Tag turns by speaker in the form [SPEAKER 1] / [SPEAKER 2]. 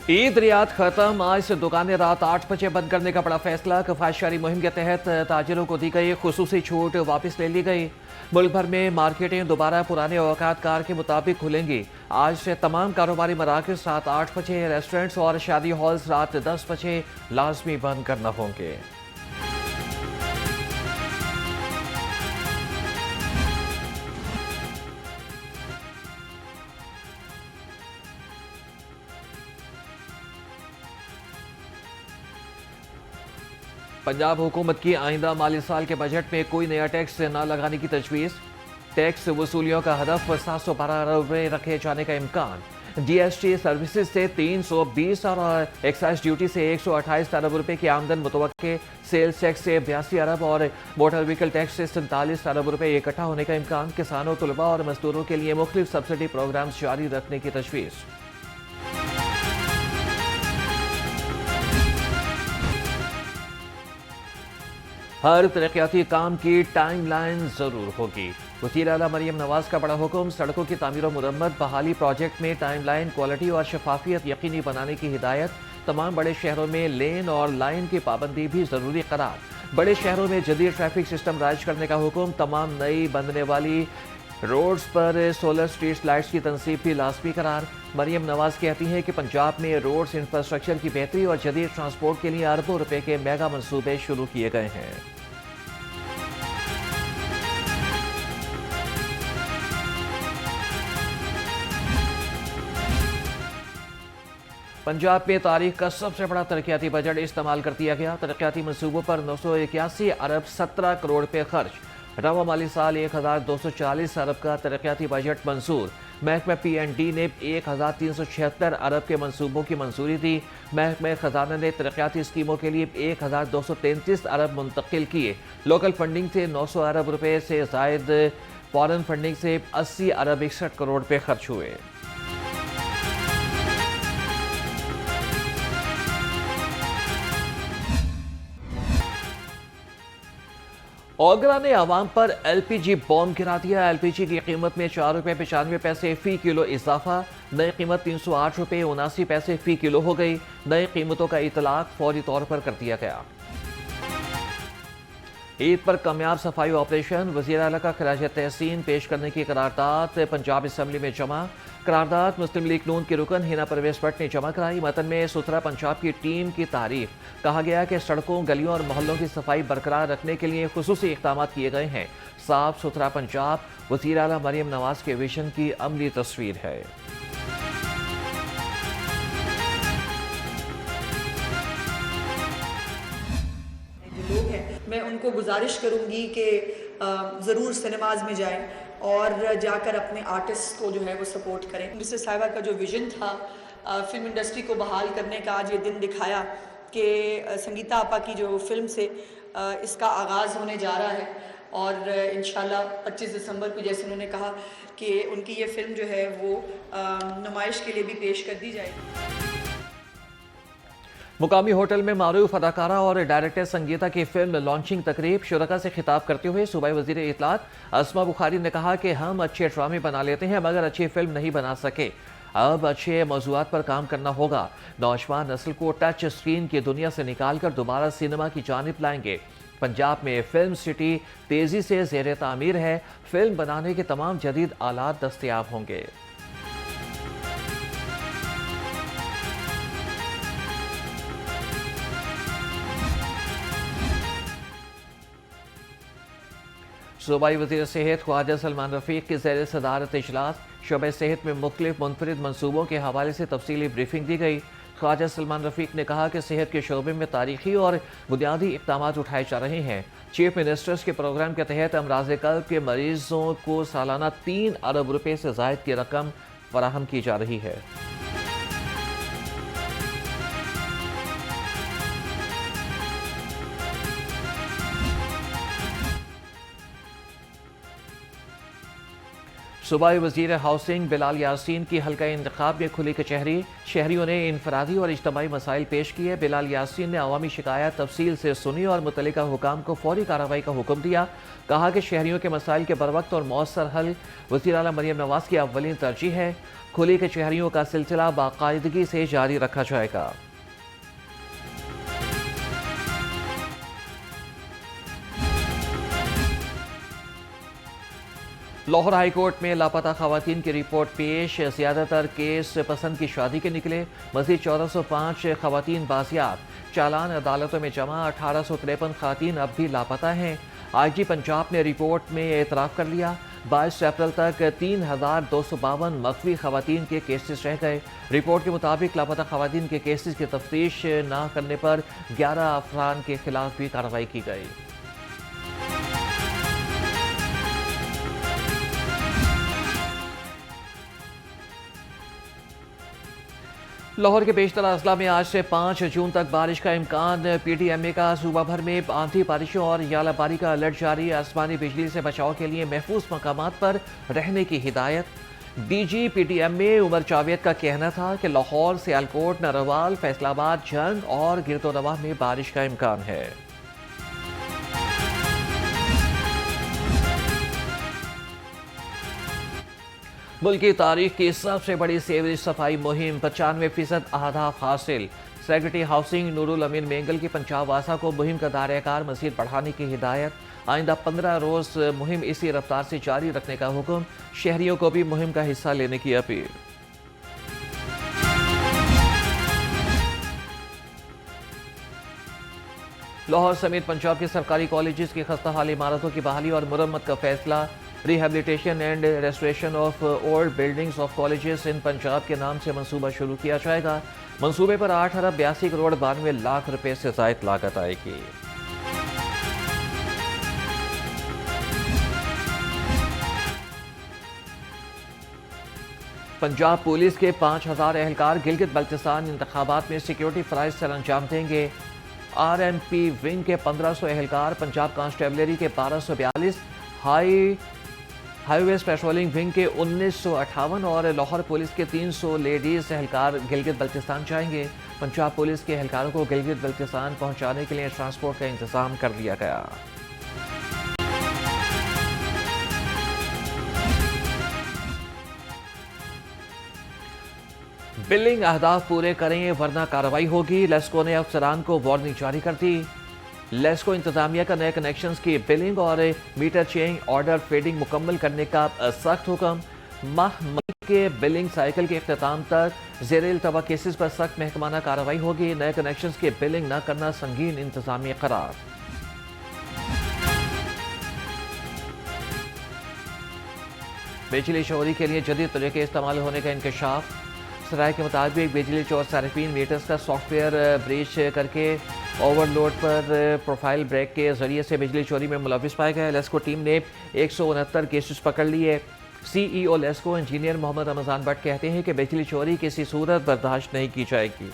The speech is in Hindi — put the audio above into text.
[SPEAKER 1] ईद रियाद खत्म। आज से दुकानें रात 8 बजे बंद करने का बड़ा फैसला। किफायतशारी मुहिम के तहत ताजिरों को दी गई खुसूसी छूट वापस ले ली गई। मुल्क भर में मार्केटें दोबारा पुराने औकात कार के मुताबिक खुलेंगी। आज से तमाम कारोबारी मराकज रात 8 बजे, रेस्टोरेंट्स और शादी हॉल्स रात 10 बजे लाजमी बंद करना होंगे। पंजाब हुकूमत की आइंदा माली साल के बजट में कोई नया टैक्स न लगाने की तजवीज़। टैक्स वसूलियों का हदफ 712 अरब रुपये रखे जाने का इम्कान। जीएसटी सर्विसेज से 320 और एक्साइज ड्यूटी से 128 अरब रुपये की आमदन मुतवक्के। सेल्स टैक्स से 82 अरब और मोटर व्हीकल टैक्स से 47 अरब रुपये इकट्ठा होने का इम्कान। किसानों, तलबा और मजदूरों के लिए मुख्तलिफ सब्सिडी प्रोग्राम जारी रखने की तजवीज़। हर तरक्याती काम की टाइम लाइन जरूर होगी। वज़ीर आला मरियम नवाज का बड़ा हुक्म। सड़कों की तामीर और मुरम्मत बहाली प्रोजेक्ट में टाइम लाइन, क्वालिटी और शफाफियत यकीनी बनाने की हिदायत। तमाम बड़े शहरों में लेन और लाइन की पाबंदी भी जरूरी करार। बड़े शहरों में जदीद ट्रैफिक सिस्टम राइज करने का हुक्म। तमाम नई बनने वाली रोड्स पर सोलर स्ट्रीट लाइट्स की तनसीब भी लाजमी करार। मरियम नवाज कहती हैं कि पंजाब में रोड्स इंफ्रास्ट्रक्चर की बेहतरी और जदीद ट्रांसपोर्ट के लिए अरबों रुपए के मेगा मंसूबे शुरू किए गए हैं। पंजाब में तारीख का सबसे बड़ा तरक्याती बजट इस्तेमाल कर दिया गया। तरक्याती मंसूबों पर 981 अरब 17 करोड़ रुपये खर्च। रवा माली साल 1240 अरब का तरक्याती बजट मंजूर। महकमा PND ने 1376 अरब के मंसूबों की मंजूरी दी। महकमा खजाना ने तरक्याती स्कीमों के लिए 1233 अरब मुंतकिल किए। लोकल फंडिंग से 900 अरब रुपये से जायद, फॉरेन फंडिंग से 80 अरब 61 करोड़ रुपये खर्च हुए। ओगरा ने आवाम पर LPG बॉम्ब गिरा दिया। LPG की कीमत में 4 रुपये 95 पैसे फी किलो इजाफा। नई कीमत 308 रुपये 79 पैसे फी किलो हो गई। नई कीमतों का इतलाक फौरी तौर पर कर दिया गया। ईद पर कामयाब सफाई ऑपरेशन। वज़ीर आला का खराज तहसीन पेश करने की करारदाद पंजाब असम्बली में जमा। करारदाद मुस्लिम लीग नून की रुकन हिना परवेज भट्ट ने जमा कराई। मतन में सुथरा पंजाब की टीम की तारीफ। कहा गया कि सड़कों, गलियों और मोहल्लों की सफाई बरकरार रखने के लिए खुसूसी इक़दाम किए गए हैं। साफ सुथरा पंजाब वज़ीर आला मरियम नवाज के विजन की अमली तस्वीर है।
[SPEAKER 2] लोग हैं, मैं उनको गुजारिश करूंगी कि ज़रूर सिनेमाज में जाएं और जाकर अपने आर्टिस्ट को जो है वो सपोर्ट करें। मिसेस साहिबा का जो विजन था फिल्म इंडस्ट्री को बहाल करने का, आज ये दिन दिखाया कि संगीता आपा की जो फिल्म से इसका आगाज़ होने जा रहा है और इंशाल्लाह 25 दिसंबर को, जैसे उन्होंने कहा कि उनकी ये फिल्म जो है वो नुमाइश के लिए भी पेश कर दी जाएगी।
[SPEAKER 1] मुकामी होटल में मारूफ अदाकारा और डायरेक्टर संगीता की फिल्म लॉन्चिंग तकरीब। शुरका से खिताब करते हुए सूबाई वजीर इत्तलात अस्मा बुखारी ने कहा कि हम अच्छे ड्रामे बना लेते हैं मगर अच्छी फिल्म नहीं बना सके। अब अच्छे मौज़ूआत पर काम करना होगा। नौजवान नस्ल को टच स्क्रीन की दुनिया से निकाल कर दोबारा सिनेमा की जानिब लाएंगे। पंजाब में फिल्म सिटी तेजी से ज़ेर तामीर है। फिल्म बनाने के तमाम जदीद आलात दस्तयाब होंगे। सूबाई वज़ीर सेहत ख्वाजा सलमान रफ़ीक की ज़ेर सदारत इजलास। शोबे सेहत में मुख्तलिफ मुनफरिद मनसूबों के हवाले से तफसीली ब्रीफिंग दी गई। ख्वाजा सलमान रफ़ीक ने कहा कि सेहत के शोबे में तारीखी और बुनियादी इक़दाम उठाए जा रहे हैं। चीफ मिनिस्टर्स के प्रोग्राम के तहत अमराज़ क़ल्ब के मरीजों को सालाना 3 अरब रुपये से ज़ायद की रकम फराहम की जा रही है। सूबाई वजीर हाउसिंग बिलाल यासीन की हल्का इंतखाब में खुली कचहरी, शहरियों ने इनफरादी और इज्तमाई मसाइल पेश किए। बिलाल यासीन ने अवामी शिकायत तफसील से सुनी और मुतल्लिका हुकाम को फौरी कार्रवाई का हुक्म दिया। कहा कि शहरियों के मसाइल के बरवक्त और मौसर हल वज़ीर आला मरियम नवाज की अव्वलीन तरजीह है। खुली कचहरियों का सिलसिला बाकायदगी से जारी रखा जाएगा। लाहौर हाई कोर्ट में लापता खवातीन की रिपोर्ट पेश, ज़्यादातर केस पसंद की शादी के निकले। मज़ीद 1405 खवातीन बाजियाब, चालान अदालतों में जमा। 1853 खातीन अब भी लापता हैं। IG पंजाब ने रिपोर्ट में एतराफ़ कर लिया। 22 अप्रैल तक 3252 मख्फी खवातीन के केसेस रह गए। रिपोर्ट के मुताबिक लापता खवातीन के केसेस की तफ्तीश न करने पर 11 अफराद के खिलाफ भी कार्रवाई की गई। लाहौर के बेशतर अजला में आज से 5 जून तक बारिश का इम्कान। PTMA का सूबा भर में आंधी बारिशों और यालाबारी का अलर्ट जारी। आसमानी बिजली से बचाव के लिए महफूज मकामात पर रहने की हिदायत। DG PTMA उमर जावेद का कहना था कि लाहौर, सियालकोट, नरवाल, फैसलाबाद, जंग और गिरदोनवा में बारिश का इम्कान है। मुल्क की तारीख की सबसे बड़ी सीवरेज सफाई मुहिम, 95% अहदाफ हासिल। सेक्रेटरी हाउसिंग नूरुल अमीन मेंगल की पंजाब वासा को मुहिम का दायरेकार मजीद बढ़ाने की हिदायत। आइंदा 15 रोज मुहिम इसी रफ्तार से जारी रखने का हुक्म। शहरियों को भी मुहिम का हिस्सा लेने की अपील। लाहौर समेत पंजाब के सरकारी कॉलेजेस की खस्ता हाल इमारतों की बहाली और मुरम्मत का फैसला। Rehabilitation and restoration of old buildings of colleges in Punjab के नाम से मंसूबा शुरू किया जाएगा। मंसूबे पर 8 अरब 82 करोड़ 92 लाख रुपए से ज़ायद लागत आएगी। पंजाब पुलिस के 5000 एहलकार गिलगित बल्तिस्तान इंतखाबात में सिक्योरिटी फ़राइज़ सर अंजाम देंगे। RMP विंग के 1500 एहलकार, पंजाब कांस्टेबलरी के 1242, हाईवेज पेट्रोलिंग विंग के 1958 और लाहौर पुलिस के 300 लेडीज एहलकार गिलगित बल्तिस्तान जाएंगे। पंजाब पुलिस के एहलकारों को गिलगित बल्तिस्तान पहुंचाने के लिए ट्रांसपोर्ट का इंतजाम कर दिया गया। बिलिंग अहदाफ पूरे करें वरना कार्रवाई होगी। लेस्को ने अफसरान को वार्निंग जारी कर दी। लेस्को इंतजामिया का नए कनेक्शंस की बिलिंग और मीटर चेंज ऑर्डर फीडिंग मुकम्मल करने का सख्त हुक्म। माह मई के बिलिंग साइकिल के अख्ताम तक ज़ेरे इल्तवा केसेस पर सख्त महकमाना कार्रवाई होगी। नए कनेक्शंस की बिलिंग न करना संगीन इंतजामी करार। बिजली चोरी के लिए जदीद तरीके इस्तेमाल होने का इंकशाफ। सराय के मुताबिक बिजली चोर सार्फिन मीटर्स का सॉफ्टवेयर ब्रीच करके ओवरलोड पर प्रोफाइल ब्रेक के जरिए से बिजली चोरी में मुलविस पाए गए। लेस्को टीम ने 169 केसेस पकड़ लिए। CEO लेस्को इंजीनियर मोहम्मद रमजान भट्ट कहते हैं कि बिजली चोरी किसी सूरत बर्दाश्त नहीं की जाएगी।